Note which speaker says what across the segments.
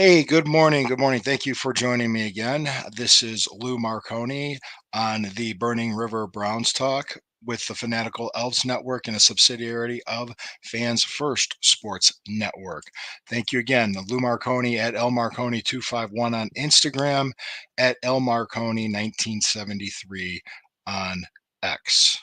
Speaker 1: Hey, good morning. Good morning. Thank you for joining me again. This is Lou Marconi on the Burning River Browns Talk with the Fanatical Elves Network and a subsidiary of Fans First Sports Network. Thank you again. Lou Marconi at L Marconi 251 on Instagram, at L Marconi 1973 on X.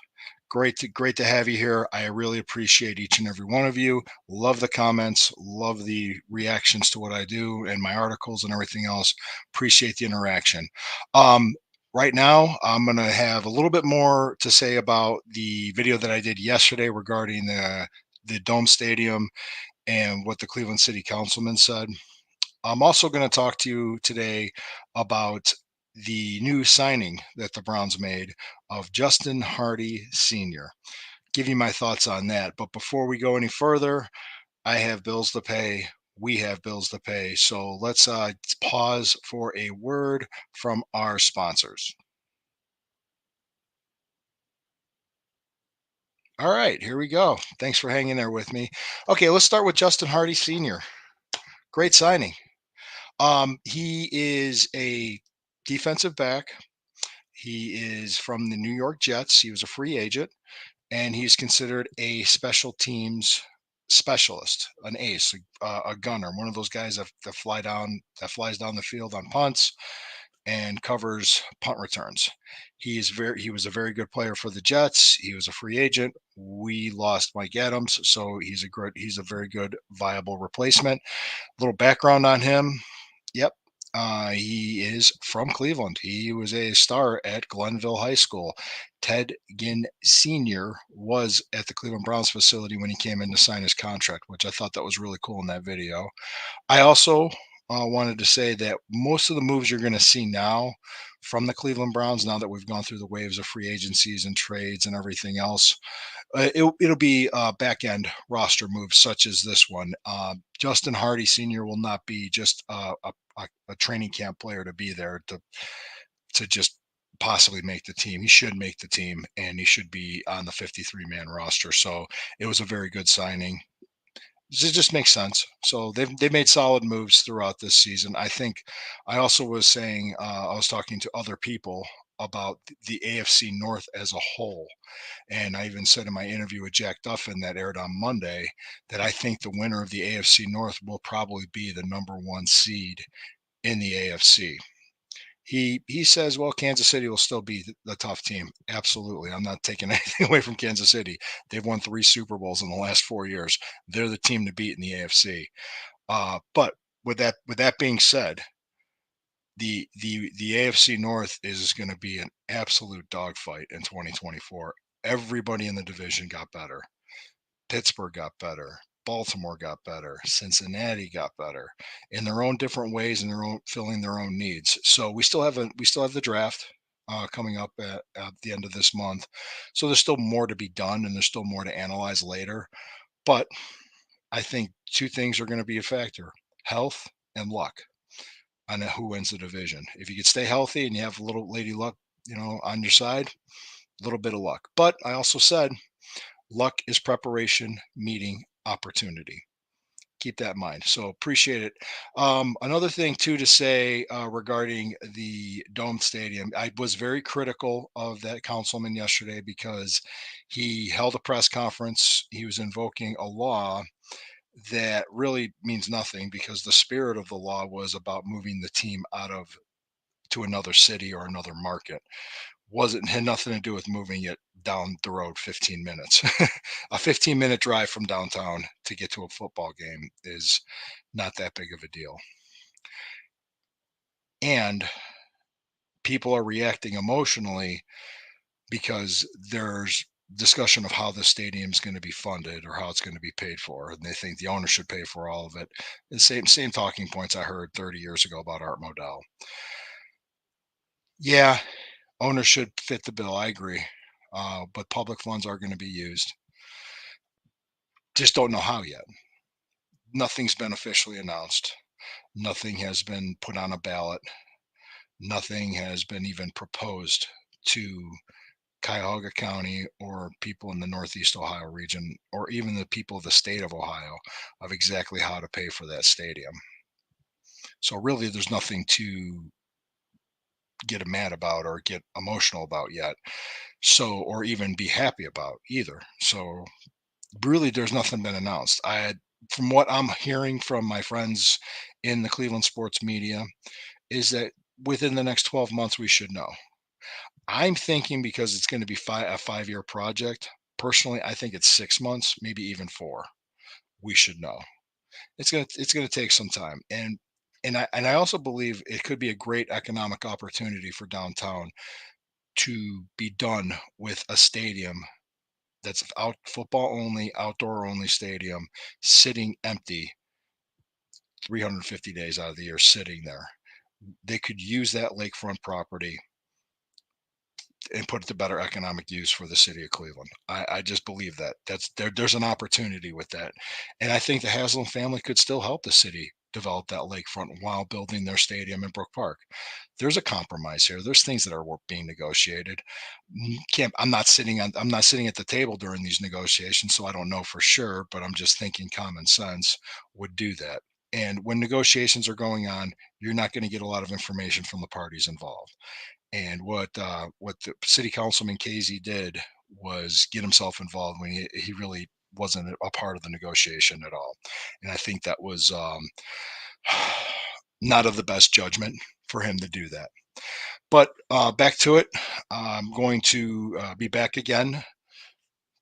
Speaker 1: Great to have you here. I really appreciate each and every one of you. Love the comments, love the reactions to what I do and my articles and everything else. Appreciate the interaction. Um, right now, I'm going to have a little bit more to say about the video that I did yesterday regarding the Dome Stadium and what the Cleveland City Councilman said. I'm also going to talk to you today about the new signing that the Browns made of Justin Hardee Sr. Give you my thoughts on that. But before we go any further, I have bills to pay. We have bills to pay. So let's pause for a word from our sponsors. All right, here we go. Thanks for hanging there with me. Okay, let's start with Justin Hardee Sr. Great signing. He is a defensive back. He is from the New York Jets. He was a free agent, and he's considered a special teams specialist, an ace, a gunner, one of those guys that flies down the field on punts and covers punt returns. He was a very good player for the Jets. He was a free agent. We lost Mike Adams, so he's a very good viable replacement. Little background on him. Yep. He is from Cleveland. He was a star at Glenville High School. Ted Ginn Sr. was at the Cleveland Browns facility when he came in to sign his contract, which I thought that was really cool in that video. I also wanted to say that most of the moves you're going to see now from the Cleveland Browns, now that we've gone through the waves of free agencies and trades and everything else, it'll be back end roster moves such as this one. Justin Hardee Sr. will not be just a training camp player to be there to just possibly make the team. He should make the team and he should be on the 53-man roster. So it was a very good signing. It just makes sense. So they've made solid moves throughout this season. I think I also was saying I was talking to other people about the AFC North as a whole, and I even said in my interview with Jack Duffin that aired on Monday that I think the winner of the AFC North will probably be the number one seed in the AFC. He says, well, Kansas City will still be the tough team. Absolutely. I'm not taking anything away from Kansas City. They've won 3 Super Bowls in the last 4 years. They're the team to beat in the AFC. But with that being said, the AFC North is going to be an absolute dogfight in 2024. Everybody in the division got better. Pittsburgh got better. Baltimore got better. Cincinnati got better in their own different ways and their own filling their own needs. So we still have the draft coming up at the end of this month. So there's still more to be done and there's still more to analyze later. But I think two things are going to be a factor: health and luck on who wins the division. If you could stay healthy and you have a little lady luck, on your side, a little bit of luck. But I also said luck is preparation meeting opportunity. Keep that in mind. So appreciate it. Another thing too to say regarding the Dome Stadium, I was very critical of that councilman yesterday because he held a press conference. He was invoking a law that really means nothing because the spirit of the law was about moving the team out of to another city or another market. Wasn't had nothing to do with moving it down the road 15 minutes. A 15-minute drive from downtown to get to a football game is not that big of a deal. And people are reacting emotionally because there's discussion of how the stadium's going to be funded or how it's going to be paid for, and they think the owner should pay for all of it. The same talking points I heard 30 years ago about Art Modell. Yeah, owner should fit the bill. I agree, but public funds are going to be used. Just don't know how yet. Nothing's been officially announced. Nothing has been put on a ballot. Nothing has been even proposed to Cuyahoga County or people in the Northeast Ohio region, or even the people of the state of Ohio, of exactly how to pay for that stadium. So really, there's nothing to get mad about or get emotional about yet. So, or even be happy about either. So, really, there's nothing been announced. From what I'm hearing from my friends in the Cleveland sports media, is that within the next 12 months we should know. I'm thinking because it's going to be a 5-year project. Personally, I think it's 6 months, maybe even 4. We should know. It's gonna take some time, and I also believe it could be a great economic opportunity for downtown to be done with a stadium that's out football only, outdoor only stadium, sitting empty 350 days out of the year, sitting there. They could use that lakefront property and put it to better economic use for the city of Cleveland. I just believe that there's an opportunity with that, and I think the Haslam family could still help the city develop that lakefront while building their stadium in Brook Park. There's a compromise here. There's things that are being negotiated. Can't, I'm not sitting at the table during these negotiations, so I don't know for sure. But I'm just thinking common sense would do that. And when negotiations are going on, you're not going to get a lot of information from the parties involved. And what the city councilman Casey did was get himself involved when he really wasn't a part of the negotiation at all. And I think that was not of the best judgment for him to do that. But back to it. I'm going to be back again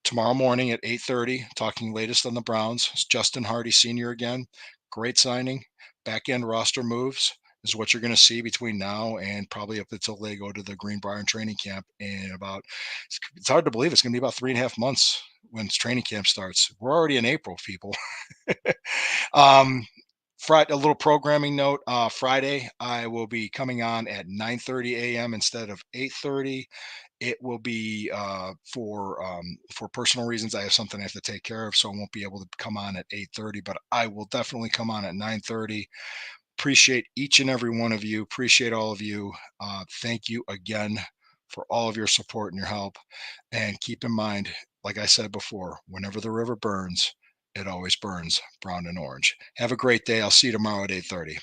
Speaker 1: tomorrow morning at 8:30, talking latest on the Browns. It's Justin Hardee Sr. again. Great signing. Back end roster moves is what you're going to see between now and probably up until they go to the Greenbrier training camp in about, it's hard to believe it's going to be about 3.5 months when training camp starts. We're already in April, people. um, Friday, a little programming note. Friday, I will be coming on at 9:30 a.m. instead of 8:30. It will be for personal reasons. I have something I have to take care of, so I won't be able to come on at 8:30. But I will definitely come on at 9:30. Appreciate each and every one of you. Appreciate all of you. Thank you again for all of your support and your help. And keep in mind, like I said before, whenever the river burns, it always burns brown and orange. Have a great day. I'll see you tomorrow at 8:30.